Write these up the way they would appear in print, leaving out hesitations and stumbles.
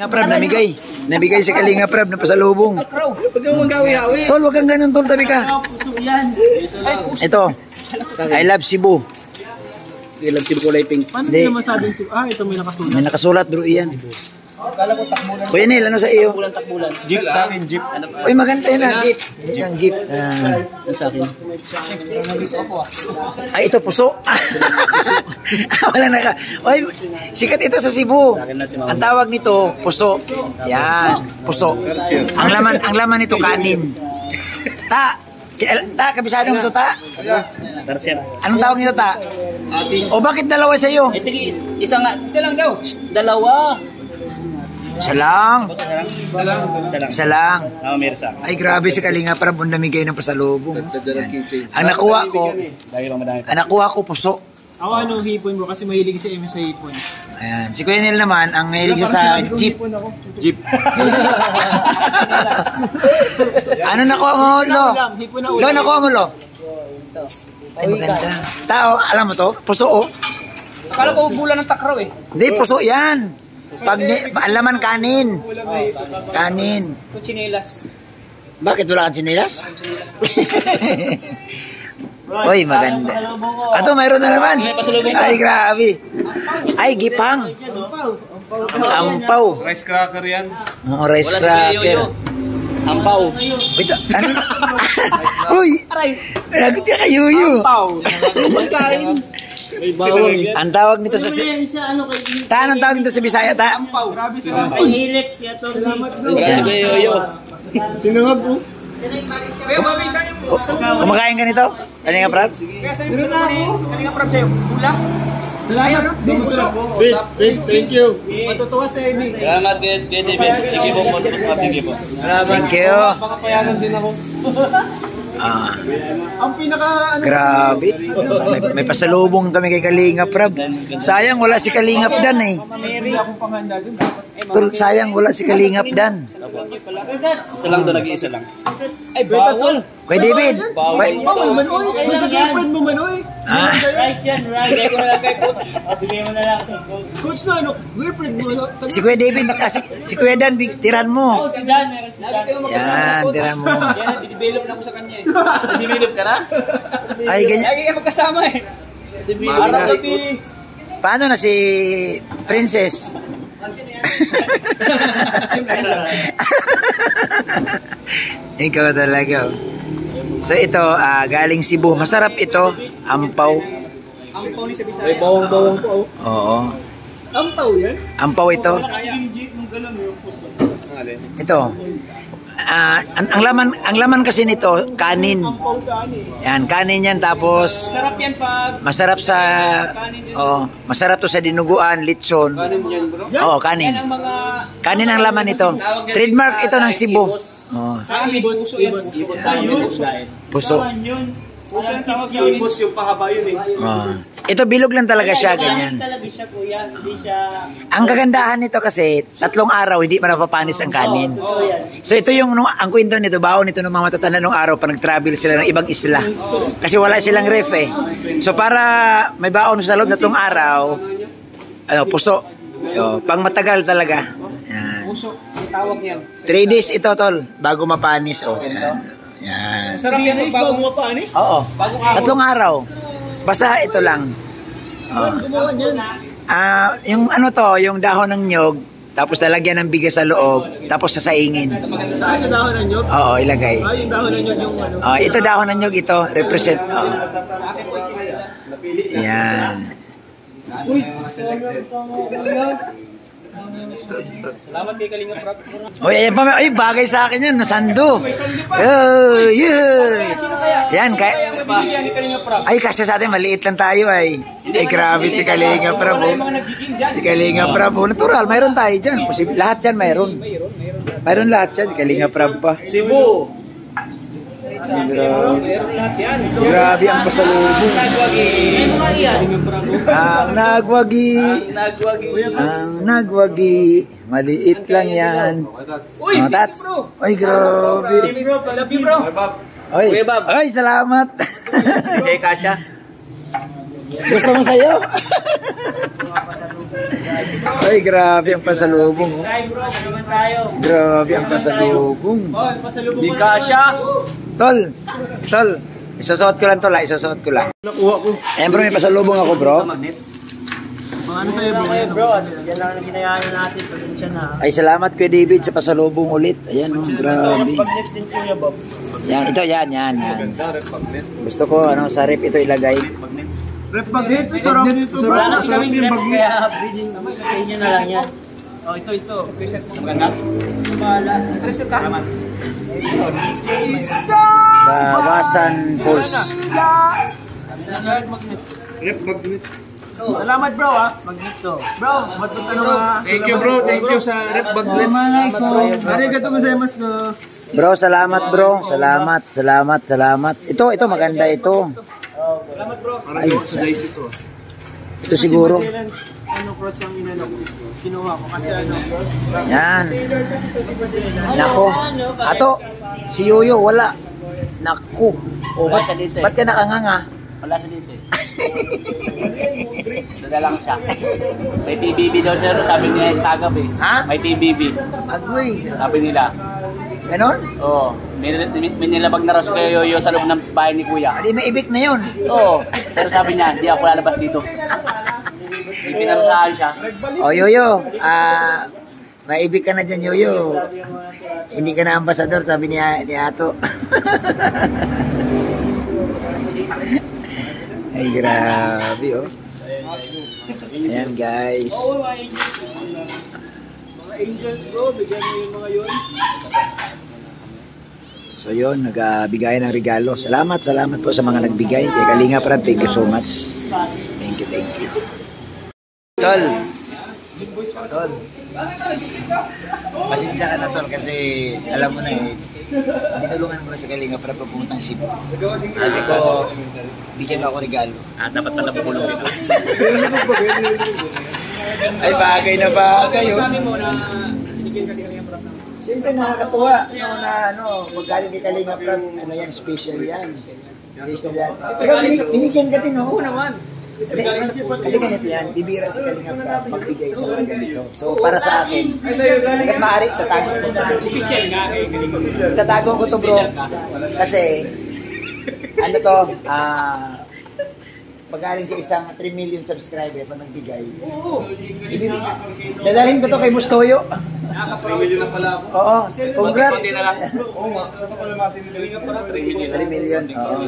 Kalinga Prab, namigay. Namigay si Kalinga Prab na pasalubong. Huwag kang magawi-hawi. Tol, wag kang ganun, tol, tabi ka. Puso yan. Ito, I love Cebu. I love Cebu kulay pink. Paano Hindi. naman masabing Cebu? Ito may nakasulat. May nakasulat, bro, iyan. Kala ko takbulan. Kuya Neil, ano sa iyo? Takbulan. Jeep sa akin, jeep. Uy, maganda yun na, jeep. Yan ang jeep. Ano sa akin? Ay, ito, puso. Wala naka. Uy, sikat ito sa Cebu. Ang tawag nito, puso. Yan, puso. Ang laman nito, kanin. Kabisado mo ito, ta? Darcer. Anong tawag nito, ta? O bakit dalawa sa iyo? Isa lang daw. Dalawa. Isa lang. Isa lang. Meron sa akin. Ay, grabe si Kalinga Prab, ang namigay ng pasalubong. Yan. Ang nakuha ko, puso. Ako hipon bro kasi mahilig si Emi sa hipon. Ayan. Si Kuya Neil naman, ang mahilig siya sa jeep. Jeep. Ano nakuha mo, Lo? Hipon na Lo, nakuha mo, Lo? Ay, maganda. Tao, alam mo to? Puso, oh. Akala ko bulan ng takraw eh. Hindi, puso yan. Ang laman kanin. Kanin. Kuchinilas. Bakit wala kang sinilas? Uy, maganda. Ato, mayroon na naman. Ay, grabe. Ay, gipang. Ampaw. Rice cracker yan. Oo, rice cracker. Ampaw. Ito, ano? Uy! Nagot niya kay Yuyu. Ampaw. Magkain. May bawang eh. Ang tawag nito sa... Ta, anong tawag nito sa Bisaya, ta? Ampaw. Grabe sila. Ay, Helix. Salamat bro. Sige, Yoyo. Sinungag bro. Kaya mabisa niyo po. Kumakain ka nito? Kalinga Prab? Kaya sa'yo po Kalinga Prab sa'yo. Bula. Salamat. Thank you. Matutuwa sa Emi. Salamat kay David. Thank you po. Thank you po. Thank you. Pakapayagan din ako. Ang pinaka Grabe. May pasalubong kami kay Kalinga Prab. Sayang wala si Kalingap Dan eh. Hindi akong panghanda dun. Tol, sayang wala si Kalingap Dan. Isa lang doon, nag-iisa lang. Ay, bawal. Kuya David. Bawal man oy. Doon sa girlfriend mo man oy. Rice yan, rice. Bigay ko na lang kay coach. Bigay mo na lang kay coach. Coach na girlfriend mo. Si Kuya David, si Kuya Dan, tiran mo. Si Dan, meron si Dan. Yan, tiran mo. Yan, didevelop na ko sa kanya eh. Didevelop ka na? Ay, ganyan. Lagi kayo magkasama eh. Didevelop. Paano na si Princess? Ikaw talaga. So ito, galing Cebu. Masarap ito. Ampaw. Ampaw ni sa Bisaya. May bawang-bawang po. Oo. Ampaw yan? Ampaw ito. Ito. Ang laman kasi nito, kanin. Ampaw saan eh? Yan, kanin yan. Tapos, Sarap yan pag masarap sa, masarap to sa dinuguan, litson. Kanin yan bro? Oo, yan kanin. ang mga Kanin ang laman nito. Trademark ito ng Cebu. Oh, sa amin, puso yan. puso. Puso yung tawag sa Yung amin. boss yung pahaba yun eh. Oh. Ito bilog lang talaga siya, ganyan. Talaga siya kuya, hindi siya... Ang kagandahan nito kasi, 3 araw hindi pa napapanis ang kanin. Oo yan. So ito yung, ang kwento nito, baon nito ng mga matatanda nung araw pag nag-travel sila ng ibang isla. Kasi wala silang ref eh. So para may baon sa loob na 3 araw, puso. So, pang matagal talaga. Yan. Puso, ang tawag yan. 3 days ito, tol, bago mapanis. Oh, yan. Yan. Sarap yan Bago mapanis? Oo. Bagong araw. 3 araw. Basta ito lang. Gumawa niyan. Yung ano to, yung dahon ng nyog, tapos lalagyan ng bigas sa loob, tapos sasaingin. Sa dahon ng nyog? Oo, ilagay. Yung dahon ng nyog yung ano? Ito dahon ng nyog, ito, represent. Yan. Salamat kay Kalinga Prab. Ayan pa, bagay sa akin yan, nasando. Yan, Kaya ang mabibigyan ni Kalinga Prab. ay, kasi sa atin, maliit lang tayo ay. Ay, grabe si Kalinga Prab. Wala yung mga nag-gym dyan. Si Kalinga Prab. Natural, mayroon tayo dyan. Lahat dyan mayroon. Mayroon lahat dyan, Kalinga Prab pa. Cebu. Grabe. Meron lahat yan. Grabe ang pasalubong. Nagwagi. Ang nagwagi. Nagwagi. Ang nagwagi. Maliit lang yan. Uy, Tats. bro. Ay, grabe. Love you bro. Ay, Kuya Bob. ay, salamat. Kay Kasha. Gusto mo sa'yo? Ay, grabe ang pasalubong. Oh. Tayo bro, naman tayo. Grabe ang pasalubong. Oh, pasalubong Di ko na. kasya. Tol, tol. Isasuot ko lang tol, isasuot ko lang. Nakuha ko. Eh bro, may pasalubong ako bro. Mga ano sa'yo bro? Okay bro, yan lang ang ginayaan natin. Pasensya na. Ay, salamat kay David sa pasalubong ulit. Ayan, oh, grabe. Pag-net din Kuya Bob. Yan, ito, yan. Ganda, rep magnet. Gusto ko, ano, sa rep ito ilagay. Rep magnet, sarap nito bro. Wala nang Sarap kaming yung rep, magnet. kaya breeding naman. Sa inyo na lang yan. Oh, ito. Special po. Maganda? Bahala. Presyo ka? Salamat. Sa Wasan Pulse. Rep magnet. Salamat bro ha. Magnet to. Bro, matutanong ha. Thank you bro, thank you sa rep magnet. Arigato gozaimasu no. Bro, salamat bro. Salamat. Ito, maganda ito. Salamat bro. Parang gawa sa dice ito. Ito siguro. Ano cross yung inano ko? Kinuha ko kasi ano. Yan. Nako. Ato, si Yoyo, wala. Naku. O, ba't ka nakanganga? Wala sa dito eh. Dala lang siya. May TBB daw siya, sabi niya sa agap eh. Ha? May TBB. Agoy. Sabi nila. Ganon? Oo. May nilabag na raw si Kuya Yoyo sa loob ng bahay ni Kuya. Hindi, may ibig na yun. Oo. Pero sabi niya, hindi ako lalabas dito. May pinarusahan siya. O, Yoyo, maibig ka na dyan, Yoyo. Hindi ka na ambasador, sabi ni Ato. Ay, grabe, oh. Ayan, guys. Mga angels bro, bigyan niyo yung mga yun. So, yun, nagbigay ng regalo. Salamat po sa mga nagbigay. Kay Kalinga Prab, thank you so much. Thank you. Tol. Pasensya ka na, Tol, kasi alam mo na eh, binulungan ko na si Kalinga Prab pag pumuntang Cebu. Sabi ko, bigyan mo ako regalo. Dapat pala bubulong dito. Ay, bagay na bagay. Oh. Sabi mo na binigyan ka ni Prab ng Siyempre nakakatuwa no, pag galing kay Kalinga Prab, ano yan, special yan. Special yan. Pero binigyan ka din, no? Oo naman. Kasi ganito yan, bibira si Kalinga Prab magbigay sa mga ganito. So, para sa akin, hanggat maaari, tatago ko to. Special nga kay Kalinga. Tatago ko to, bro. Kasi, ano to, pag-aling sa isang 3 million subscriber pa nagbigay. Dadalhin ko to kay Mustoyo. 3 million na pala ako. Oo, congrats. Oo nga. Sa palamasin ni Kalinga para 3 million. Oo.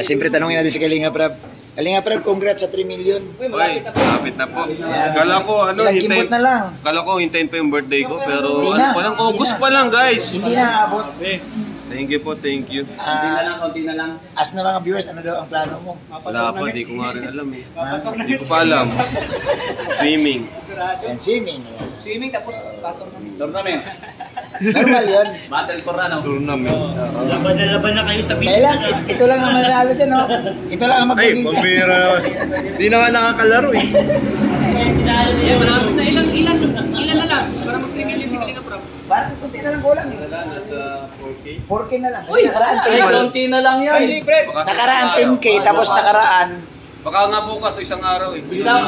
Siyempre, tanongin natin si Kalinga Prab. Kalinga Prab, congrats sa 3 million. Uy, malapit na po. Kala ko Ilang gimbot na lang. Kala ko hintayin pa yung birthday ko pero Hindi ano na, pa lang, hindi August na. pa lang guys. Hindi na abot. Thank you po, thank you. Konti na lang. As na mga viewers, ano daw ang plano mo? Wala pa, di ko nga rin alam eh. Di ko pa alam. Swimming. Yan, swimming. Swimming tapos tournament. Normal yun. Battle for ano? Tournament. Laban na kayo sa Kailan, ito lang ang mananalo dyan, no? Ito lang ang Ay, magbibigay. pambira. Di na nga nakakalaro eh. Malapit na ilan na lang para mag 3 million si Kalinga Prab. Parang kunti na lang kulang eh. Nasa 4K. 4K na lang. Uy, nakaraan 10K. konti na lang yan. Nakaraan 10K, tapos nakaraan. Baka nga bukas o isang araw eh.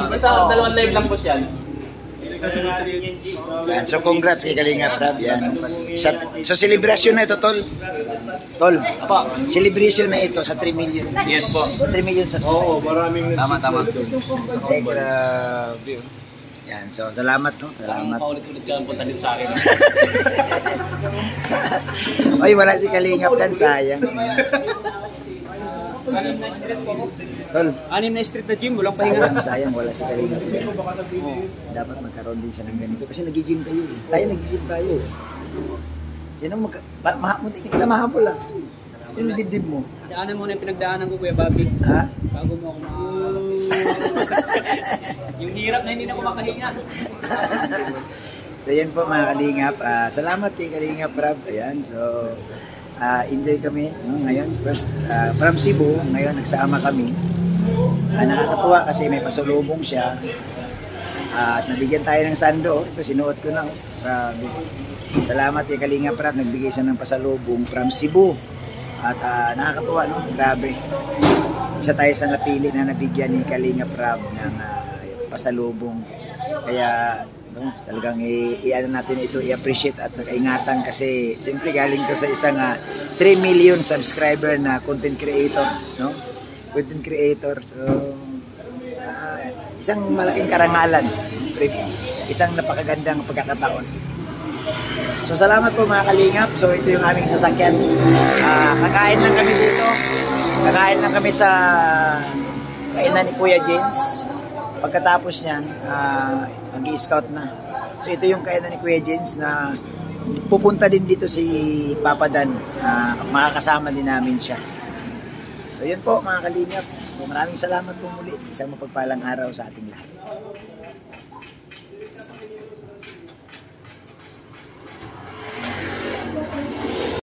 Basta dalawang live lang po siya. Yan, so congrats kay Kalinga Prab. Yan. So celebration na ito, Tol. Tol, celebration na ito sa 3 million. Yes po. 3 million subscribers. Oo, maraming Tama. Ay, grabe. Yan, so salamat, no? Salamat. Paulit-ulit ka ang punta dito sa akin. Oy, wala si Kalingap dan, sayang. Tol, Anim na street na gym, walang pahinga. sayang wala si Kalingap dan. Dapat magkaroon din siya ng ganito. Kasi nag-gym kayo eh. Tayo nag-gym tayo eh. Yan ang munti kita mahabol ah. Yan ang dibdib mo. Daanan mo na yung pinagdaanan ko, Kuya Bobby. Ha? Bago mo ako yung hirap na hindi na ako makahinga. So yan po mga Kalingap. Salamat kay Kalingap Prab. Ayan, so enjoy kami ngayon. First, from Cebu, ngayon nagsama kami. Nakakatuwa kasi may pasalubong siya. At nabigyan tayo ng sando. Ito, sinuot ko na. Grabe. Salamat kay Kalingap Prab. Nagbigay siya ng pasalubong from Cebu. At nakakatuwa, no? Grabe. isa tayo sa napili na nabigyan ni Kalingap Rab ng pasalubong. Kaya talagang i-ano natin ito, i-appreciate at saka ingatan kasi siyempre galing to sa isang 3 million subscriber na content creator, no? Content creator. So isang malaking karangalan, isang napakagandang pagkakataon. So salamat po mga Kalingap. So ito yung aming sasakyan. Kakain lang kami dito. Kakain lang kami sa kainan ni Kuya James. Pagkatapos niyan, mag-i-scout na. So ito yung kainan ni Kuya James na pupunta din dito si Papa Dan. Makakasama din namin siya. So yun po mga Kalingap. So, maraming salamat po muli. Isang mapagpalang araw sa ating lahat.